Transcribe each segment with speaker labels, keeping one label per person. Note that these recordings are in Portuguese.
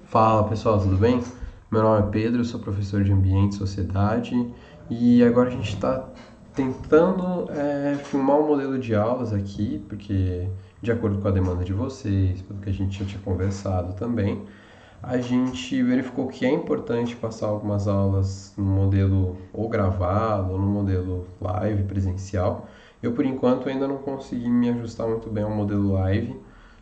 Speaker 1: Fala pessoal, tudo bem? Meu nome é Pedro, eu sou professor de Ambiente e Sociedade e agora a gente está tentando filmar um modelo de aulas aqui, porque de acordo com a demanda de vocês, pelo que a gente já tinha conversado também, a gente verificou que é importante passar algumas aulas no modelo ou gravado ou no modelo live, presencial. Eu, por enquanto, ainda não consegui me ajustar muito bem ao modelo live,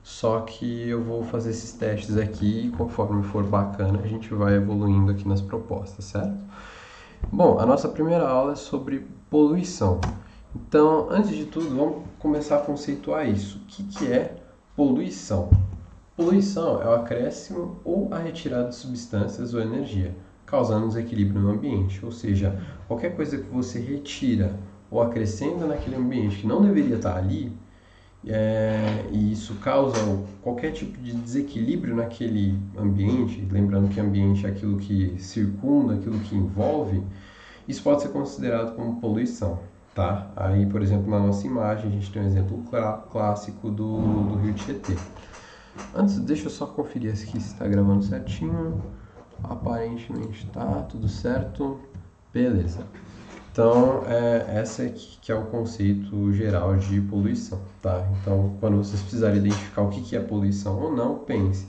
Speaker 1: só que eu vou fazer esses testes aqui e conforme for bacana a gente vai evoluindo aqui nas propostas, certo? Bom, a nossa primeira aula é sobre poluição. Então, antes de tudo, vamos começar a conceituar isso. O que é poluição? Poluição é o acréscimo ou a retirada de substâncias ou energia, causando desequilíbrio no ambiente. Ou seja, qualquer coisa que você retira ou acrescenta naquele ambiente que não deveria estar ali, e isso causa qualquer tipo de desequilíbrio naquele ambiente, lembrando que ambiente é aquilo que circunda, aquilo que envolve, isso pode ser considerado como poluição. Tá? Aí, por exemplo, na nossa imagem, a gente tem um exemplo clássico do Rio Tietê. Antes, deixa eu só conferir aqui se está gravando certinho. Aparentemente está tudo certo. Beleza. Então, essa aqui que é o conceito geral de poluição, tá? Então, quando vocês precisarem identificar o que é poluição ou não, pense.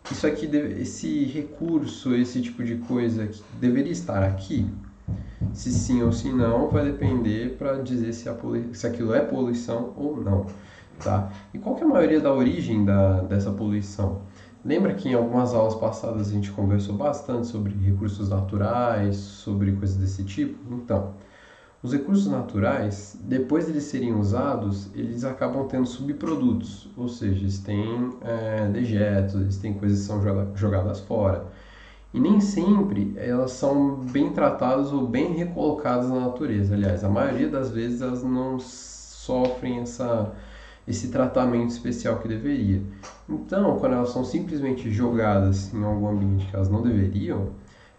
Speaker 1: Isso aqui, esse recurso, esse tipo de coisa que deveria estar aqui? Se sim ou se não, vai depender para dizer se aquilo é poluição ou não, tá? E qual que é a maioria da origem dessa poluição? Lembra que em algumas aulas passadas a gente conversou bastante sobre recursos naturais, sobre coisas desse tipo? Então, os recursos naturais, depois de eles serem usados, eles acabam tendo subprodutos, ou seja, eles têm dejetos, eles têm coisas que são jogadas fora. E nem sempre elas são bem tratadas ou bem recolocadas na natureza. Aliás, a maioria das vezes elas não sofrem esse tratamento especial que deveria. Então, quando elas são simplesmente jogadas em algum ambiente que elas não deveriam,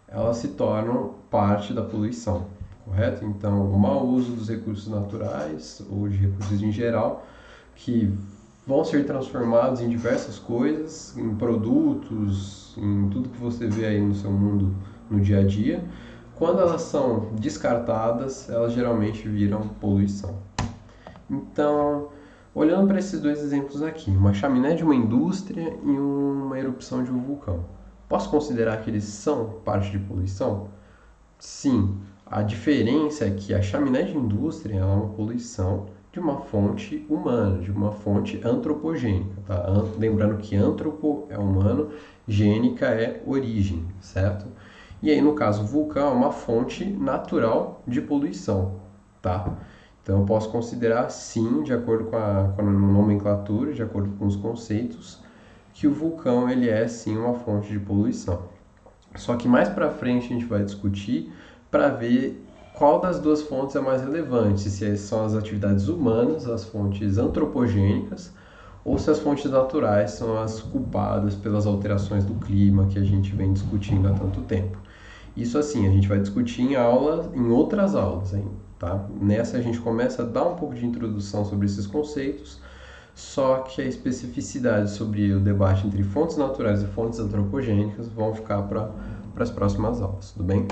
Speaker 1: elas se tornam parte da poluição, correto? Então, o mau uso dos recursos naturais ou de recursos em geral, que vão ser transformados em diversas coisas, em produtos, em tudo que você vê aí no seu mundo no dia a dia. Quando elas são descartadas, elas geralmente viram poluição. Então, olhando para esses dois exemplos aqui, uma chaminé de uma indústria e uma erupção de um vulcão, posso considerar que eles são parte de poluição? Sim, a diferença é que a chaminé de indústria é uma poluição de uma fonte humana, de uma fonte antropogênica. Tá? Lembrando que antropo é humano, gênica é origem, certo? E aí, no caso, o vulcão é uma fonte natural de poluição. Tá? Então, eu posso considerar, sim, de acordo com a nomenclatura, de acordo com os conceitos, que o vulcão ele é, sim, uma fonte de poluição. Só que mais para frente a gente vai discutir para ver qual das duas fontes é mais relevante, se são as atividades humanas, as fontes antropogênicas, ou se as fontes naturais são as culpadas pelas alterações do clima que a gente vem discutindo há tanto tempo. Isso assim, a gente vai discutir em outras aulas ainda, tá? Nessa a gente começa a dar um pouco de introdução sobre esses conceitos, só que a especificidade sobre o debate entre fontes naturais e fontes antropogênicas vão ficar para as próximas aulas, tudo bem?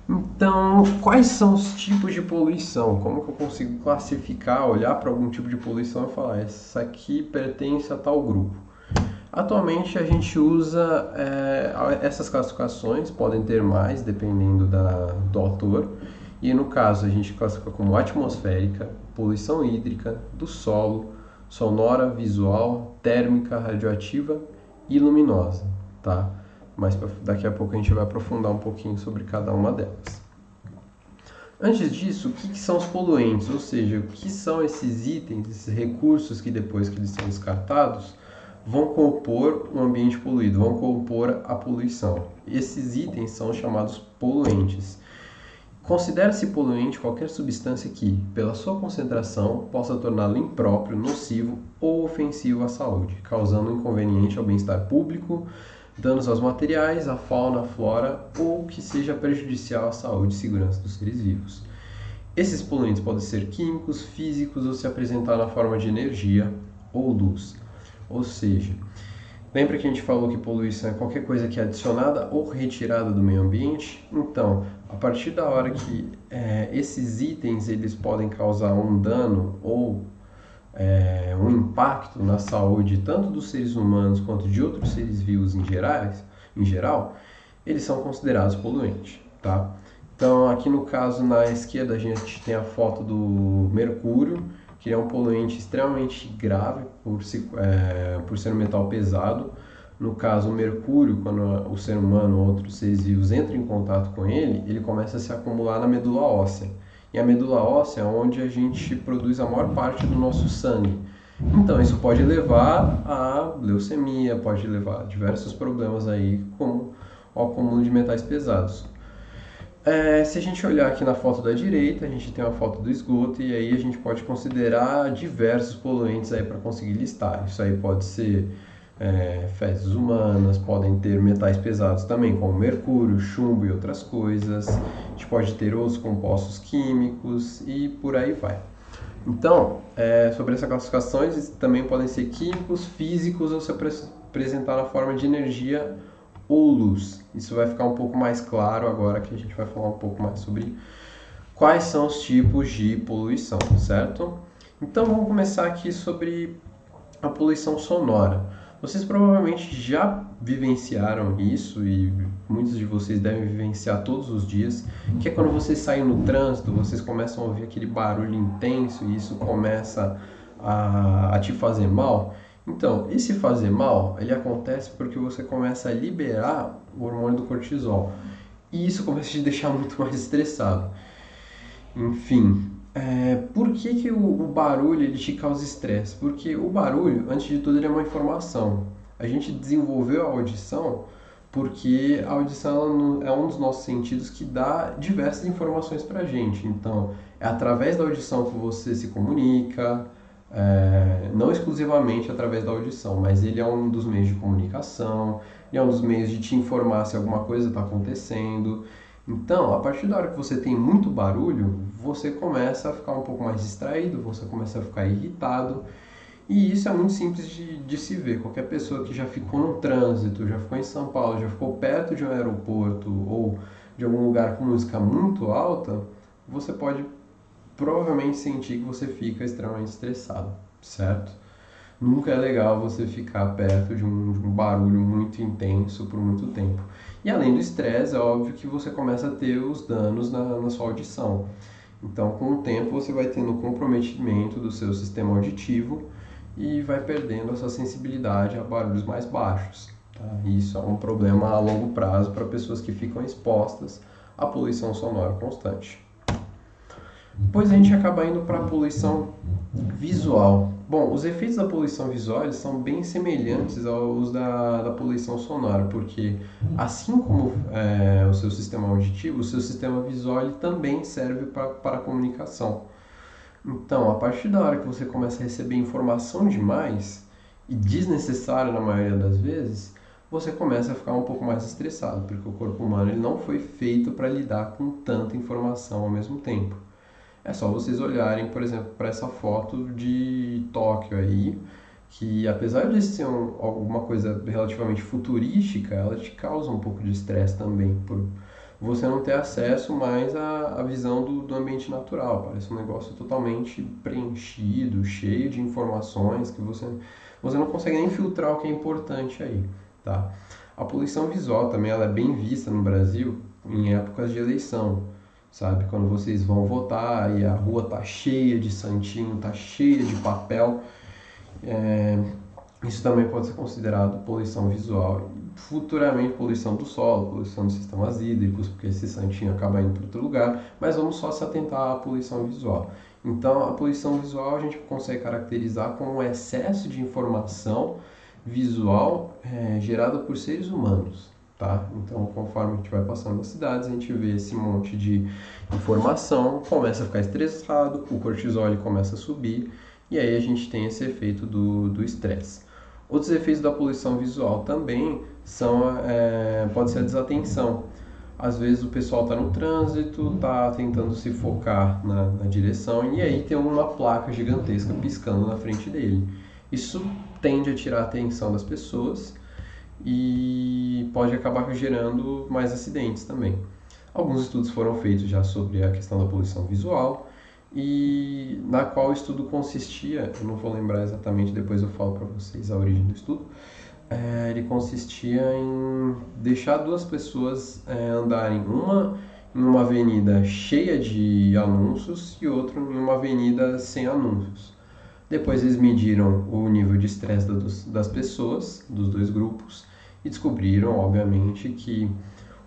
Speaker 1: Então, quais são os tipos de poluição? Como que eu consigo classificar, olhar para algum tipo de poluição e falar, essa aqui pertence a tal grupo? Atualmente a gente usa essas classificações, podem ter mais dependendo do autor, e no caso a gente classifica como atmosférica, poluição hídrica, do solo, sonora, visual, térmica, radioativa e luminosa, tá? Mas daqui a pouco a gente vai aprofundar um pouquinho sobre cada uma delas. Antes disso, o que são os poluentes? Ou seja, o que são esses itens, esses recursos que depois que eles são descartados, vão compor um ambiente poluído, vão compor a poluição. Esses itens são chamados poluentes. Considera-se poluente qualquer substância que, pela sua concentração, possa torná-lo impróprio, nocivo ou ofensivo à saúde, causando inconveniente ao bem-estar público, danos aos materiais, à fauna, à flora ou que seja prejudicial à saúde e segurança dos seres vivos. Esses poluentes podem ser químicos, físicos ou se apresentar na forma de energia ou luz. Ou seja, Lembra que a gente falou que poluição é qualquer coisa que é adicionada ou retirada do meio ambiente? Então, a partir da hora que esses itens eles podem causar um dano ou um impacto na saúde tanto dos seres humanos quanto de outros seres vivos em geral, eles são considerados poluentes, tá? Então, aqui no caso, na esquerda, a gente tem a foto do mercúrio, que é um poluente extremamente grave por ser um metal pesado. No caso, o mercúrio, quando o ser humano ou outros seres vivos entram em contato com ele, ele começa a se acumular na medula óssea. E a medula óssea é onde a gente produz a maior parte do nosso sangue. Então, isso pode levar a leucemia, pode levar a diversos problemas aí, como o acúmulo de metais pesados. Se a gente olhar aqui na foto da direita, a gente tem uma foto do esgoto e aí a gente pode considerar diversos poluentes aí para conseguir listar. Isso aí pode ser fezes humanas, podem ter metais pesados também, como mercúrio, chumbo e outras coisas. A gente pode ter outros compostos químicos e por aí vai. Então, sobre essas classificações, também podem ser químicos, físicos ou se apresentar na forma de energia ou luz. Isso vai ficar um pouco mais claro agora que a gente vai falar um pouco mais sobre quais são os tipos de poluição, certo? Então vamos começar aqui sobre a poluição sonora. Vocês provavelmente já vivenciaram isso e muitos de vocês devem vivenciar todos os dias, que é quando vocês saem no trânsito, vocês começam a ouvir aquele barulho intenso e isso começa a te fazer mal. Então, esse fazer mal, ele acontece porque você começa a liberar o hormônio do cortisol. E isso começa a te deixar muito mais estressado. Enfim, por que o barulho ele te causa estresse? Porque o barulho, antes de tudo, ele é uma informação. A gente desenvolveu a audição porque a audição é um dos nossos sentidos que dá diversas informações pra gente. Então, é através da audição que você se comunica, não exclusivamente através da audição, mas ele é um dos meios de comunicação, ele é um dos meios de te informar se alguma coisa está acontecendo. Então, a partir da hora que você tem muito barulho, você começa a ficar um pouco mais distraído, você começa a ficar irritado, e isso é muito simples de se ver. Qualquer pessoa que já ficou no trânsito, já ficou em São Paulo, já ficou perto de um aeroporto ou de algum lugar com música muito alta, você pode provavelmente sentir que você fica extremamente estressado, certo? Nunca é legal você ficar perto de um barulho muito intenso por muito tempo. E além do estresse, é óbvio que você começa a ter os danos na sua audição. Então, com o tempo, você vai tendo comprometimento do seu sistema auditivo e vai perdendo a sua sensibilidade a barulhos mais baixos. Tá? Isso é um problema a longo prazo para pessoas que ficam expostas à poluição sonora constante. Depois a gente acaba indo para a poluição visual. Bom, os efeitos da poluição visual eles são bem semelhantes aos da poluição sonora, porque assim como o seu sistema auditivo, o seu sistema visual ele também serve para a comunicação. Então, a partir da hora que você começa a receber informação demais e desnecessária na maioria das vezes, você começa a ficar um pouco mais estressado, porque o corpo humano ele não foi feito para lidar com tanta informação ao mesmo tempo. É só vocês olharem, por exemplo, para essa foto de Tóquio aí, que apesar de ser alguma coisa relativamente futurística, ela te causa um pouco de estresse também, por você não ter acesso mais à visão do ambiente natural. Parece um negócio totalmente preenchido, cheio de informações, que você não consegue nem filtrar o que é importante aí, tá? A poluição visual também ela é bem vista no Brasil em épocas de eleição. Sabe, quando vocês vão votar e a rua tá cheia de santinho, tá cheia de papel, isso também pode ser considerado poluição visual. Futuramente poluição do solo, poluição dos sistemas hídricos, porque esse santinho acaba indo para outro lugar, mas vamos só se atentar à poluição visual. Então a poluição visual a gente consegue caracterizar como um excesso de informação visual gerada por seres humanos. Tá? Então, conforme a gente vai passando nas cidades, a gente vê esse monte de informação, começa a ficar estressado, o cortisol ele começa a subir e aí a gente tem esse efeito do estresse. Outros efeitos da poluição visual também pode ser a desatenção. Às vezes o pessoal está no trânsito, está tentando se focar na direção e aí tem uma placa gigantesca piscando na frente dele. Isso tende a tirar a atenção das pessoas. e pode acabar gerando mais acidentes também. Alguns estudos foram feitos já sobre a questão da poluição visual, e na qual o estudo consistia, eu não vou lembrar exatamente, depois eu falo para vocês a origem do estudo. Ele consistia em deixar duas pessoas andarem, uma em uma avenida cheia de anúncios e outra em uma avenida sem anúncios. Depois eles mediram o nível de estresse das pessoas, dos dois grupos, e descobriram, obviamente, que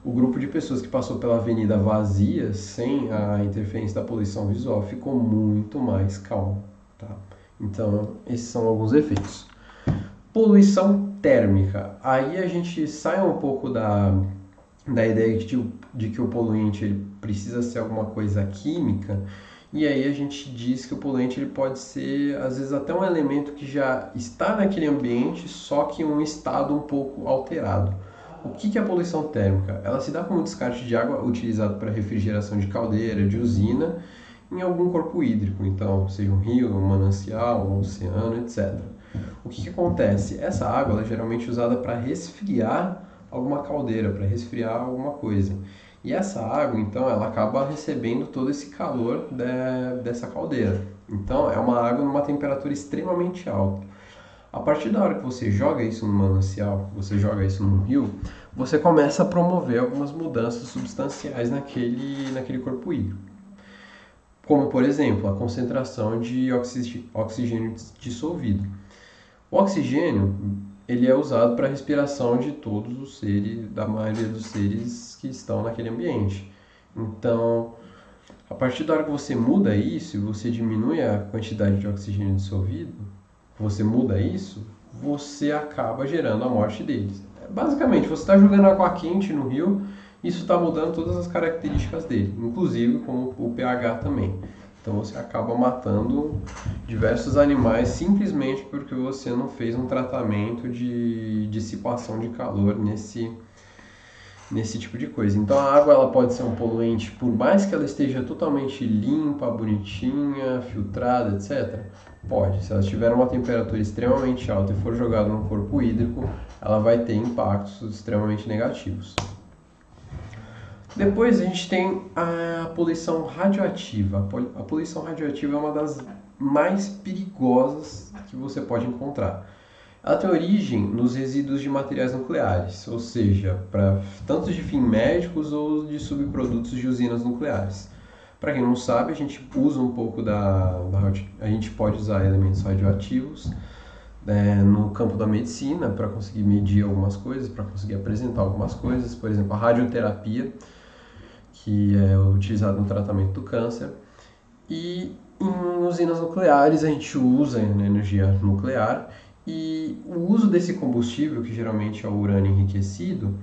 Speaker 1: o grupo de pessoas que passou pela avenida vazia, sem a interferência da poluição visual, ficou muito mais calmo. Tá? Então, esses são alguns efeitos. Poluição térmica. Aí a gente sai um pouco da ideia de que o poluente ele precisa ser alguma coisa química, e aí a gente diz que o poluente ele pode ser, às vezes, até um elemento que já está naquele ambiente, só que em um estado um pouco alterado. O que é a poluição térmica? Ela se dá como descarte de água utilizado para refrigeração de caldeira, de usina, em algum corpo hídrico, então, seja um rio, um manancial, um oceano, etc. O que acontece? Essa água ela é geralmente usada para resfriar alguma caldeira, para resfriar alguma coisa. E essa água, então, ela acaba recebendo todo esse calor dessa caldeira. Então, é uma água numa temperatura extremamente alta. A partir da hora que você joga isso no manancial, você joga isso num rio, você começa a promover algumas mudanças substanciais naquele corpo hídrico. Como, por exemplo, a concentração de oxigênio dissolvido. O oxigênio ele é usado para a respiração de todos os seres, da maioria dos seres que estão naquele ambiente. Então, a partir da hora que você muda isso e você diminui a quantidade de oxigênio dissolvido, você muda isso, você acaba gerando a morte deles. Basicamente, você está jogando água quente no rio, isso está mudando todas as características dele, inclusive como o pH também. Então você acaba matando diversos animais simplesmente porque você não fez um tratamento de dissipação de calor nesse tipo de coisa. Então a água ela pode ser um poluente, por mais que ela esteja totalmente limpa, bonitinha, filtrada, etc. Pode. Se ela estiver uma temperatura extremamente alta e for jogada no corpo hídrico, ela vai ter impactos extremamente negativos. Depois a gente tem a poluição radioativa. A poluição radioativa é uma das mais perigosas que você pode encontrar. Ela tem origem nos resíduos de materiais nucleares, ou seja, tanto de fins médicos ou de subprodutos de usinas nucleares. Para quem não sabe, a gente usa um pouco a gente pode usar elementos radioativos no campo da medicina para conseguir medir algumas coisas, para conseguir apresentar algumas coisas, por exemplo, a radioterapia, que é utilizada no tratamento do câncer, e em usinas nucleares a gente usa energia nuclear, e o uso desse combustível, que geralmente é o urânio enriquecido,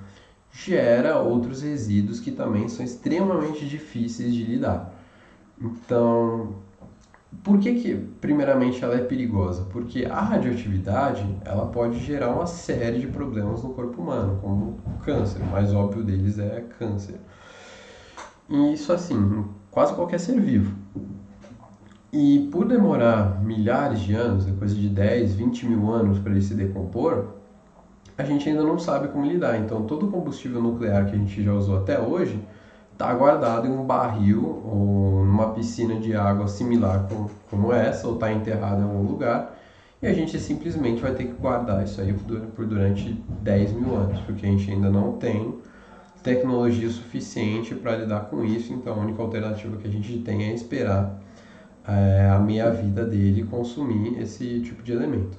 Speaker 1: gera outros resíduos que também são extremamente difíceis de lidar. Então, por que primeiramente ela é perigosa? Porque a radioatividade ela pode gerar uma série de problemas no corpo humano, como o câncer. O mais óbvio deles é câncer. E isso assim, quase qualquer ser vivo. E por demorar milhares de anos, coisa de 10, 20 mil anos para ele se decompor, a gente ainda não sabe como lidar. Então todo o combustível nuclear que a gente já usou até hoje está guardado em um barril ou numa piscina de água similar como essa, ou está enterrado em algum lugar, e a gente simplesmente vai ter que guardar isso aí durante 10 mil anos, porque a gente ainda não tem tecnologia suficiente para lidar com isso, então a única alternativa que a gente tem é esperar a meia-vida dele consumir esse tipo de elemento.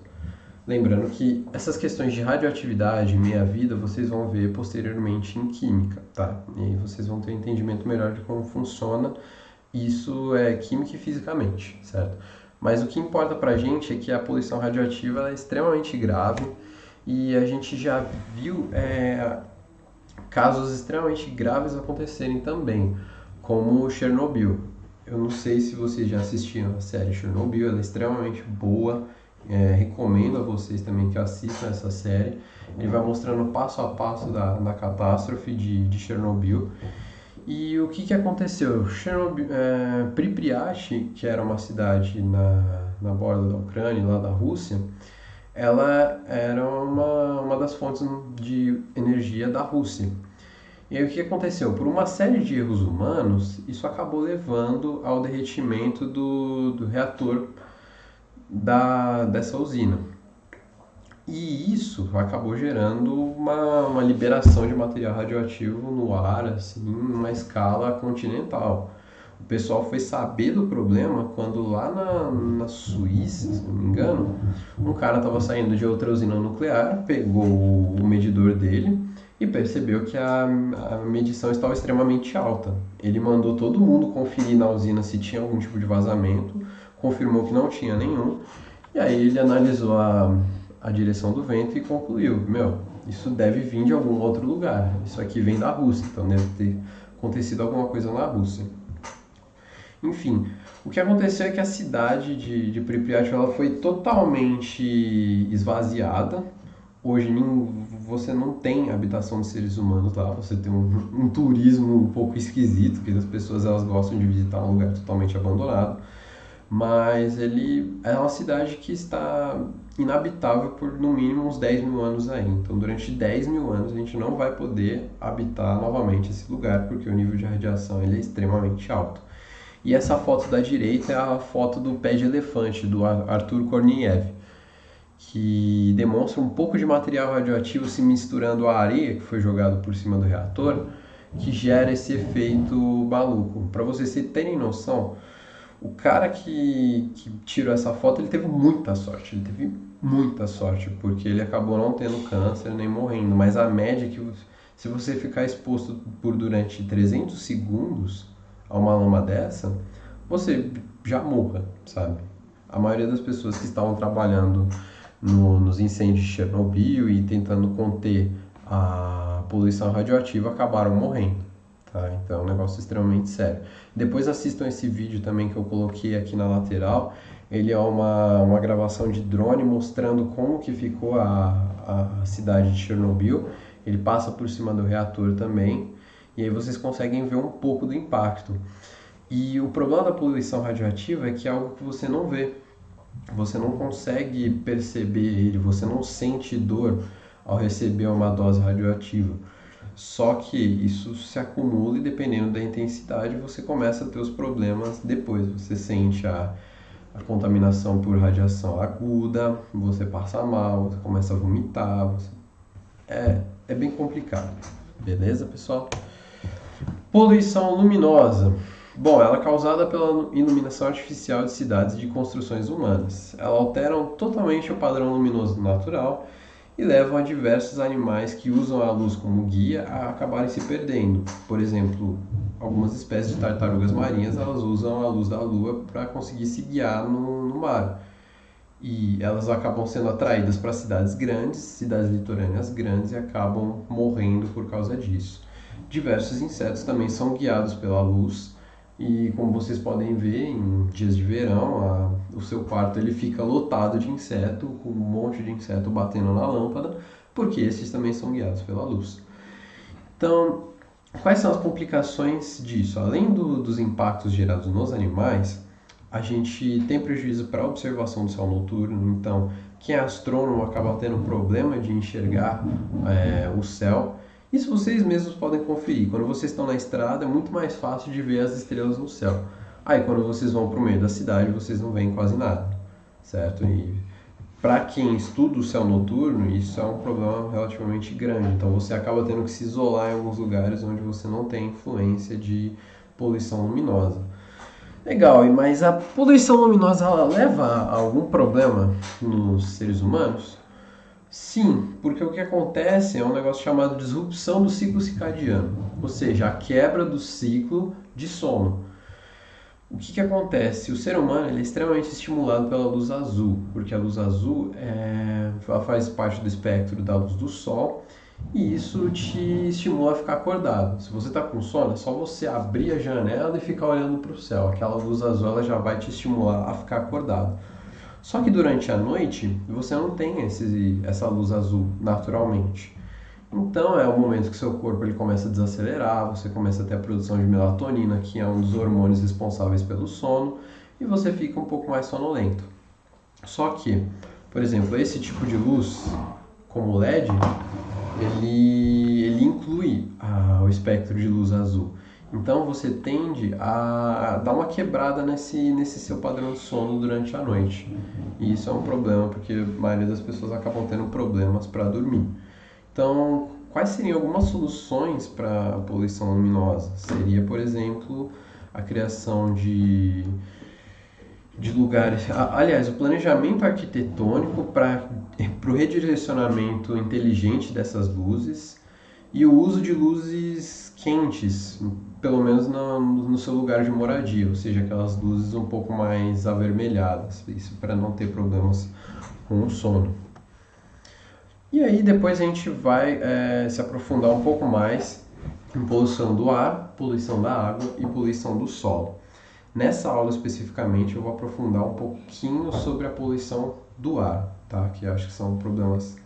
Speaker 1: Lembrando que essas questões de radioatividade e meia-vida vocês vão ver posteriormente em química, tá? E aí vocês vão ter um entendimento melhor de como funciona isso química e fisicamente, certo? Mas o que importa pra gente é que a poluição radioativa é extremamente grave e a gente já viu casos extremamente graves acontecerem também, como Chernobyl. Eu não sei se vocês já assistiram a série Chernobyl, ela é extremamente boa. Recomendo a vocês também que assistam essa série. Ele vai mostrando passo a passo da catástrofe de Chernobyl. E o que aconteceu? Pripyat, que era uma cidade na borda da Ucrânia, lá da Rússia, ela era uma das fontes de energia da Rússia. E aí o que aconteceu? Por uma série de erros humanos, isso acabou levando ao derretimento do reator dessa usina. E isso acabou gerando uma liberação de material radioativo no ar, assim, em uma escala continental. O pessoal foi saber do problema quando lá na Suíça, se não me engano, um cara estava saindo de outra usina nuclear, pegou o medidor dele e percebeu que a medição estava extremamente alta. Ele mandou todo mundo conferir na usina se tinha algum tipo de vazamento, confirmou que não tinha nenhum, e aí ele analisou a direção do vento e concluiu, isso deve vir de algum outro lugar, isso aqui vem da Rússia, então deve ter acontecido alguma coisa na Rússia. Enfim, o que aconteceu é que a cidade de Pripyat ela foi totalmente esvaziada. Hoje você não tem habitação de seres humanos lá, você tem um turismo um pouco esquisito, que as pessoas elas gostam de visitar um lugar totalmente abandonado, mas ele é uma cidade que está inabitável por no mínimo uns 10 mil anos aí. Então durante 10 mil anos a gente não vai poder habitar novamente esse lugar, porque o nível de radiação ele é extremamente alto. E essa foto da direita é a foto do pé de elefante, do Arthur Korniev, que demonstra um pouco de material radioativo se misturando à areia que foi jogado por cima do reator, que gera esse efeito maluco. Para vocês terem noção, o cara que tirou essa foto, ele teve muita sorte, porque ele acabou não tendo câncer nem morrendo, mas a média é que se você ficar exposto durante 300 segundos a uma lama dessa, você já morra, sabe? A maioria das pessoas que estavam trabalhando nos incêndios de Chernobyl e tentando conter a poluição radioativa acabaram morrendo, tá? Então é um negócio extremamente sério. Depois assistam esse vídeo também que eu coloquei aqui na lateral. Ele é uma gravação de drone mostrando como que ficou a cidade de Chernobyl. Ele passa por cima do reator também, e aí vocês conseguem ver um pouco do impacto. E o problema da poluição radioativa é que é algo que você não vê. Você não consegue perceber ele, você não sente dor ao receber uma dose radioativa. Só que isso se acumula e dependendo da intensidade você começa a ter os problemas depois. Você sente a contaminação por radiação aguda, você passa mal, você começa a vomitar. É bem complicado. Beleza, pessoal? Poluição luminosa. Bom, ela é causada pela iluminação artificial de cidades e de construções humanas. Ela altera totalmente o padrão luminoso natural e levam a diversos animais que usam a luz como guia a acabarem se perdendo. Por exemplo, algumas espécies de tartarugas marinhas elas usam a luz da lua para conseguir se guiar no mar. E elas acabam sendo atraídas para cidades grandes, cidades litorâneas grandes e acabam morrendo por causa disso. Diversos insetos também são guiados pela luz e como vocês podem ver em dias de verão, o seu quarto ele fica lotado de inseto, com um monte de inseto batendo na lâmpada, porque esses também são guiados pela luz. Então, quais são as complicações disso? Além dos impactos gerados nos animais, a gente tem prejuízo para a observação do céu noturno, então quem é astrônomo acaba tendo problema de enxergar o céu. Isso vocês mesmos podem conferir. Quando vocês estão na estrada é muito mais fácil de ver as estrelas no céu. Aí quando vocês vão para o meio da cidade vocês não veem quase nada, certo? E para quem estuda o céu noturno isso é um problema relativamente grande. Então você acaba tendo que se isolar em alguns lugares onde você não tem influência de poluição luminosa. Legal, mas a poluição luminosa ela leva a algum problema nos seres humanos? Sim, porque o que acontece é um negócio chamado disrupção do ciclo circadiano, ou seja, a quebra do ciclo de sono. O que acontece? O ser humano ele é extremamente estimulado pela luz azul, porque a luz azul ela faz parte do espectro da luz do sol e isso te estimula a ficar acordado. Se você está com sono, é só você abrir a janela e ficar olhando para o céu. Aquela luz azul ela já vai te estimular a ficar acordado. Só que durante a noite você não tem essa luz azul naturalmente. Então é o momento que seu corpo ele começa a desacelerar, você começa a ter a produção de melatonina, que é um dos hormônios responsáveis pelo sono, e você fica um pouco mais sonolento. Só que, por exemplo, esse tipo de luz, como o LED, ele inclui o espectro de luz azul. Então você tende a dar uma quebrada nesse seu padrão de sono durante a noite. E isso é um problema, porque a maioria das pessoas acabam tendo problemas para dormir. Então, quais seriam algumas soluções para a poluição luminosa? Seria, por exemplo, a criação de lugares. Aliás, o planejamento arquitetônico para o redirecionamento inteligente dessas luzes e o uso de luzes quentes, pelo menos no seu lugar de moradia, ou seja, aquelas luzes um pouco mais avermelhadas, isso para não ter problemas com o sono. E aí depois a gente vai se aprofundar um pouco mais em poluição do ar, poluição da água e poluição do solo. Nessa aula especificamente eu vou aprofundar um pouquinho sobre a poluição do ar, tá? Que acho que são problemas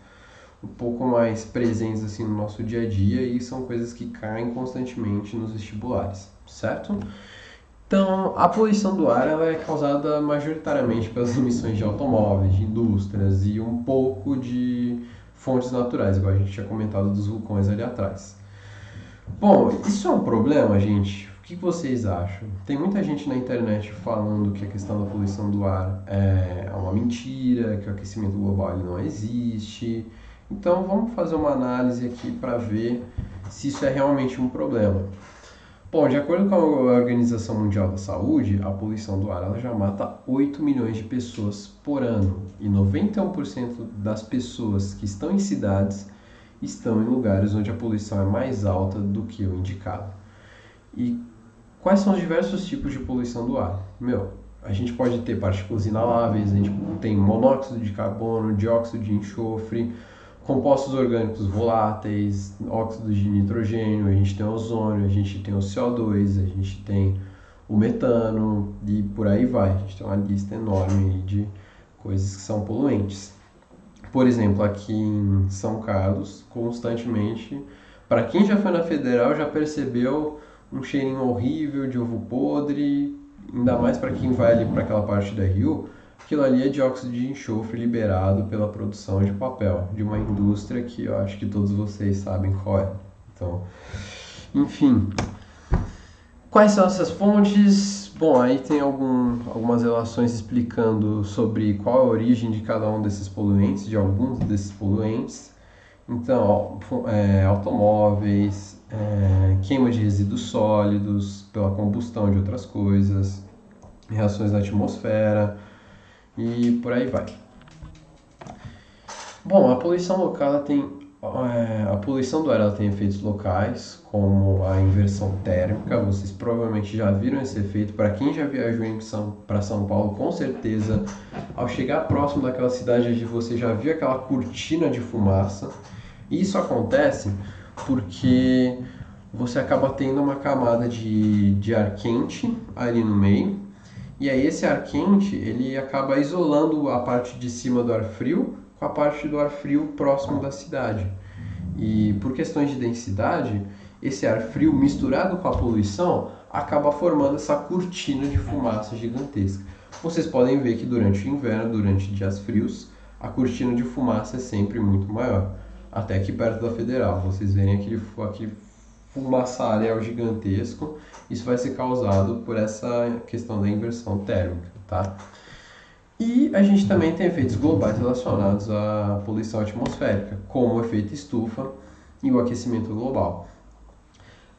Speaker 1: um pouco mais presentes assim no nosso dia a dia e são coisas que caem constantemente nos vestibulares, certo? Então, a poluição do ar ela é causada majoritariamente pelas emissões de automóveis, de indústrias e um pouco de fontes naturais, igual a gente tinha comentado dos vulcões ali atrás. Bom, isso é um problema, gente? O que vocês acham? Tem muita gente na internet falando que a questão da poluição do ar é uma mentira, que o aquecimento global ele não existe. Então vamos fazer uma análise aqui para ver se isso é realmente um problema. Bom, de acordo com a Organização Mundial da Saúde, a poluição do ar ela já mata 8 milhões de pessoas por ano e 91% das pessoas que estão em cidades estão em lugares onde a poluição é mais alta do que o indicado. E quais são os diversos tipos de poluição do ar? A gente pode ter partículas inaláveis, a gente tem monóxido de carbono, dióxido de enxofre, compostos orgânicos voláteis, óxidos de nitrogênio, a gente tem ozônio, a gente tem o CO2, a gente tem o metano e por aí vai. A gente tem uma lista enorme de coisas que são poluentes. Por exemplo, aqui em São Carlos, constantemente, para quem já foi na Federal já percebeu um cheirinho horrível de ovo podre, ainda mais para quem vai ali para aquela parte da Rio. Aquilo ali é dióxido de enxofre liberado pela produção de papel, de uma indústria que eu acho que todos vocês sabem qual é. Então, enfim, quais são essas fontes? Bom, aí tem algumas relações explicando sobre qual a origem de cada um desses poluentes, de alguns desses poluentes. Então, automóveis, queima de resíduos sólidos pela combustão de outras coisas, reações na atmosfera e por aí vai. Bom, a poluição local a poluição do ar ela tem efeitos locais, como a inversão térmica. Vocês provavelmente já viram esse efeito. Para quem já viajou para São Paulo, com certeza, ao chegar próximo daquela cidade, você já viu aquela cortina de fumaça. E isso acontece porque você acaba tendo uma camada de ar quente ali no meio. E aí esse ar quente, ele acaba isolando a parte de cima do ar frio com a parte do ar frio próximo da cidade. E por questões de densidade, esse ar frio misturado com a poluição acaba formando essa cortina de fumaça gigantesca. Vocês podem ver que durante o inverno, durante dias frios, a cortina de fumaça é sempre muito maior. Até aqui perto da Federal, vocês verem aquele fumaçalhão gigantesco. Isso vai ser causado por essa questão da inversão térmica, tá? E a gente também tem efeitos globais relacionados à poluição atmosférica, como o efeito estufa e o aquecimento global.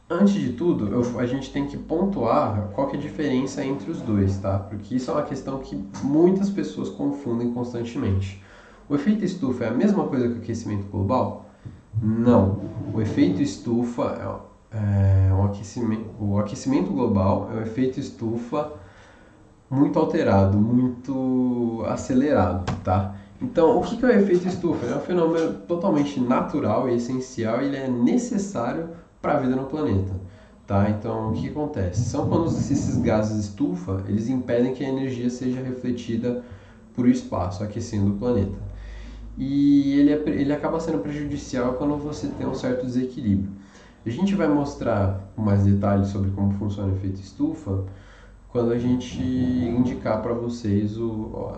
Speaker 1: Antes de tudo, a gente tem que pontuar qual que é a diferença entre os dois, tá? Porque isso é uma questão que muitas pessoas confundem constantemente. O efeito estufa é a mesma coisa que o aquecimento global? Não. O efeito estufa o aquecimento global é um efeito estufa muito alterado, muito acelerado, tá? Então, o que é o efeito estufa? É um fenômeno totalmente natural e essencial e ele é necessário para a vida no planeta, tá? Então, o que acontece? São quando esses gases estufa, eles impedem que a energia seja refletida por o espaço, aquecendo o planeta. E ele acaba sendo prejudicial quando você tem um certo desequilíbrio. A gente vai mostrar com mais detalhes sobre como funciona o efeito estufa quando a gente indicar para vocês o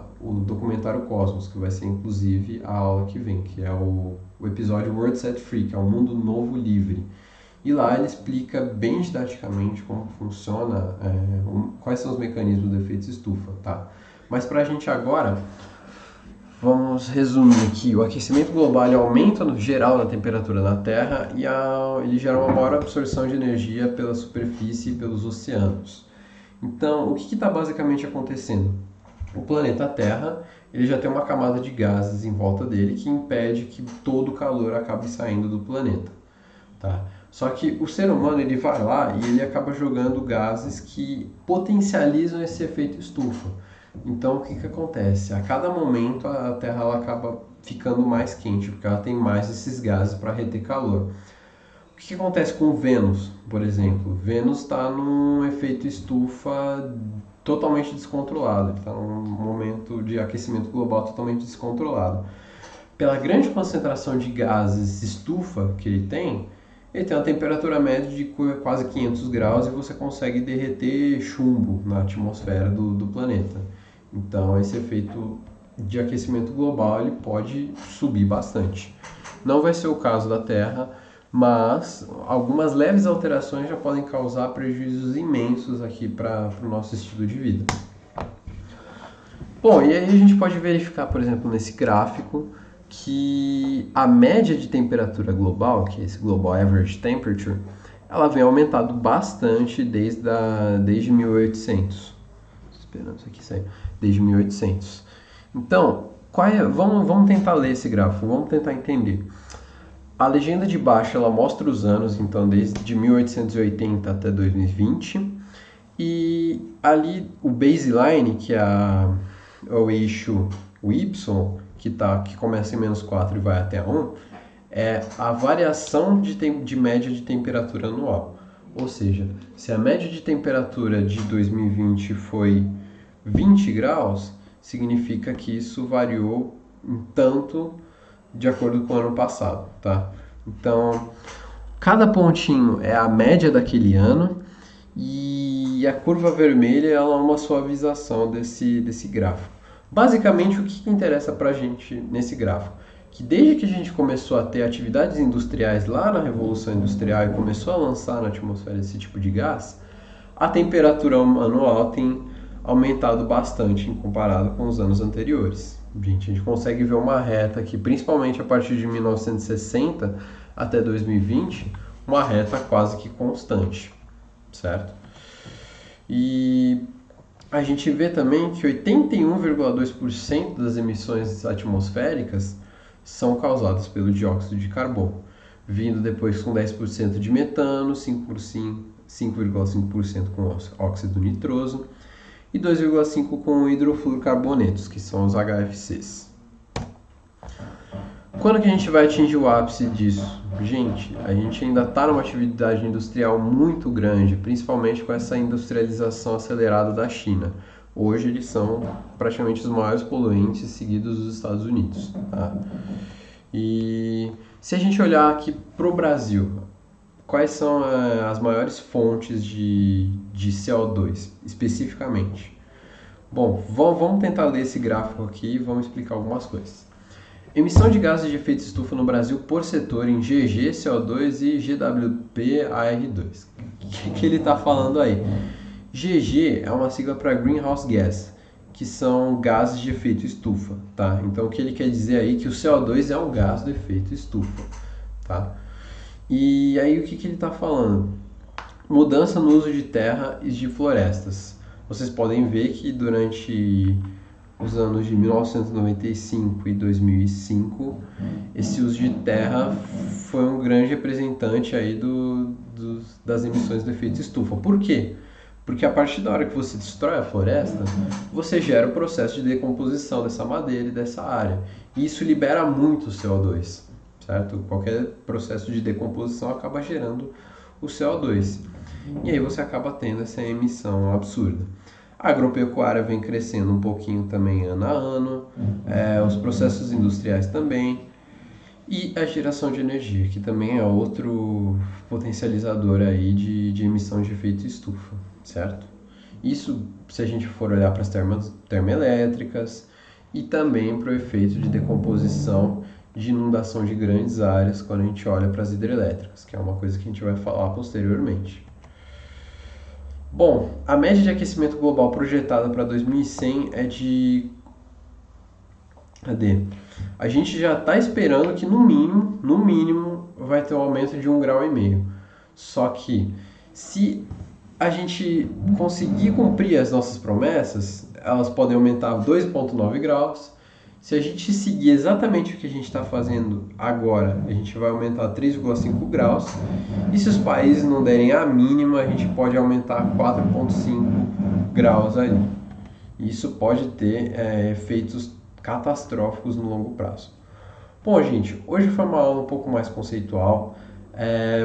Speaker 1: documentário Cosmos, que vai ser inclusive a aula que vem, que é o episódio World Set Free, que é o Mundo Novo Livre. E lá ele explica bem didaticamente como funciona, quais são os mecanismos do efeito estufa, tá? Mas para a gente agora, vamos resumir aqui. O aquecimento global ele aumenta no geral a temperatura na Terra e ele gera uma maior absorção de energia pela superfície e pelos oceanos. Então, o que está basicamente acontecendo? O planeta Terra ele já tem uma camada de gases em volta dele que impede que todo o calor acabe saindo do planeta. Tá? Só que o ser humano ele vai lá e ele acaba jogando gases que potencializam esse efeito estufa. Então, o que acontece? A cada momento a Terra ela acaba ficando mais quente, porque ela tem mais esses gases para reter calor. O que acontece com Vênus, por exemplo? Vênus está num efeito estufa totalmente descontrolado, ele está num momento de aquecimento global totalmente descontrolado. Pela grande concentração de gases estufa que ele tem uma temperatura média de quase 500 graus e você consegue derreter chumbo na atmosfera do planeta. Então, esse efeito de aquecimento global ele pode subir bastante. Não vai ser o caso da Terra, mas algumas leves alterações já podem causar prejuízos imensos aqui para o nosso estilo de vida. Bom, e aí a gente pode verificar, por exemplo, nesse gráfico, que a média de temperatura global, que é esse Global Average Temperature, ela vem aumentando bastante desde 1800. Esperando isso aqui sair. Desde 1800. Então, vamos tentar ler esse gráfico, vamos tentar entender. A legenda de baixo ela mostra os anos, então desde 1880 até 2020, e ali o baseline, que é o eixo Y, que começa em -4 e vai até 1, é a variação de média de temperatura anual. Ou seja, se a média de temperatura de 2020 foi 20 graus, significa que isso variou em tanto de acordo com o ano passado, tá? Então, cada pontinho é a média daquele ano e a curva vermelha ela é uma suavização desse gráfico. Basicamente, o que interessa para a gente nesse gráfico? Que desde que a gente começou a ter atividades industriais lá na Revolução Industrial e começou a lançar na atmosfera esse tipo de gás, a temperatura anual tem aumentado bastante em comparado com os anos anteriores. A gente consegue ver uma reta aqui, principalmente a partir de 1960 até 2020, uma reta quase que constante, certo? E a gente vê também que 81,2% das emissões atmosféricas são causadas pelo dióxido de carbono, vindo depois com 10% de metano, 5,5% com óxido nitroso e 2,5% com hidrofluorocarbonetos, que são os HFCs. Quando que a gente vai atingir o ápice disso? Gente, a gente ainda está numa atividade industrial muito grande, principalmente com essa industrialização acelerada da China. Hoje eles são praticamente os maiores poluentes seguidos dos Estados Unidos. Tá? E se a gente olhar aqui para o Brasil, quais são as maiores fontes de CO2, especificamente? Bom, vamos tentar ler esse gráfico aqui e vamos explicar algumas coisas. Emissão de gases de efeito estufa no Brasil por setor em GG, CO2 e GWP-AR2. O que ele está falando aí? GG é uma sigla para Greenhouse Gas, que são gases de efeito estufa, tá? Então o que ele quer dizer aí é que o CO2 é um gás do efeito estufa, tá? E aí o que ele está falando? Mudança no uso de terra e de florestas. Vocês podem ver que durante os anos de 1995 e 2005, esse uso de terra foi um grande representante aí das emissões do efeito estufa. Por quê? Porque a partir da hora que você destrói a floresta, você gera o processo de decomposição dessa madeira e dessa área. E isso libera muito CO2, certo? Qualquer processo de decomposição acaba gerando o CO2. E aí você acaba tendo essa emissão absurda. A agropecuária vem crescendo um pouquinho também ano a ano, os processos industriais também, e a geração de energia, que também é outro potencializador aí de emissão de efeito estufa, certo? Isso se a gente for olhar para as termoelétricas e também para o efeito de decomposição de inundação de grandes áreas quando a gente olha para as hidrelétricas, que é uma coisa que a gente vai falar posteriormente. Bom, a média de aquecimento global projetada para 2100 é de... Cadê? A gente já está esperando que no mínimo, vai ter um aumento de 1,5 grau. Só que se a gente conseguir cumprir as nossas promessas, elas podem aumentar 2,9 graus. Se a gente seguir exatamente o que a gente está fazendo agora, a gente vai aumentar 3,5 graus. E se os países não derem a mínima, a gente pode aumentar 4,5 graus ali. Isso pode ter efeitos catastróficos no longo prazo. Bom, gente, hoje foi uma aula um pouco mais conceitual.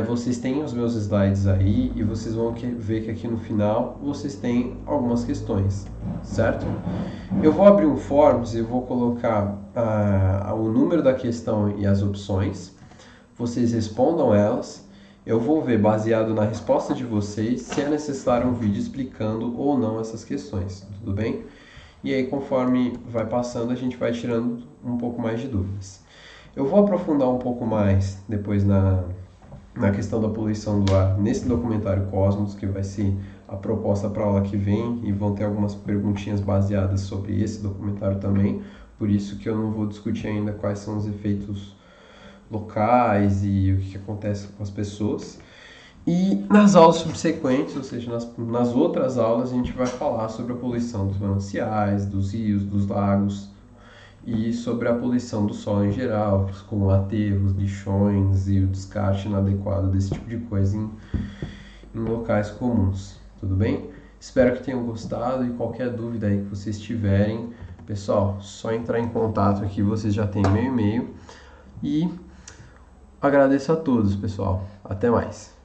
Speaker 1: Vocês têm os meus slides aí e vocês vão ver que aqui no final vocês têm algumas questões, certo? Eu vou abrir um Forms e vou colocar o número da questão e as opções. Vocês respondam elas. Eu vou ver, baseado na resposta de vocês, se é necessário um vídeo explicando ou não essas questões, tudo bem? E aí, conforme vai passando, a gente vai tirando um pouco mais de dúvidas. Eu vou aprofundar um pouco mais depois na questão da poluição do ar nesse documentário Cosmos, que vai ser a proposta para a aula que vem, e vão ter algumas perguntinhas baseadas sobre esse documentário também, por isso que eu não vou discutir ainda quais são os efeitos locais e o que acontece com as pessoas. E nas aulas subsequentes, ou seja, nas outras aulas, a gente vai falar sobre a poluição dos mananciais, dos rios, dos lagos, e sobre a poluição do solo em geral, como aterros, lixões e o descarte inadequado desse tipo de coisa em locais comuns, tudo bem? Espero que tenham gostado e qualquer dúvida aí que vocês tiverem, pessoal, só entrar em contato aqui, vocês já têm meu e-mail. E agradeço a todos, pessoal. Até mais.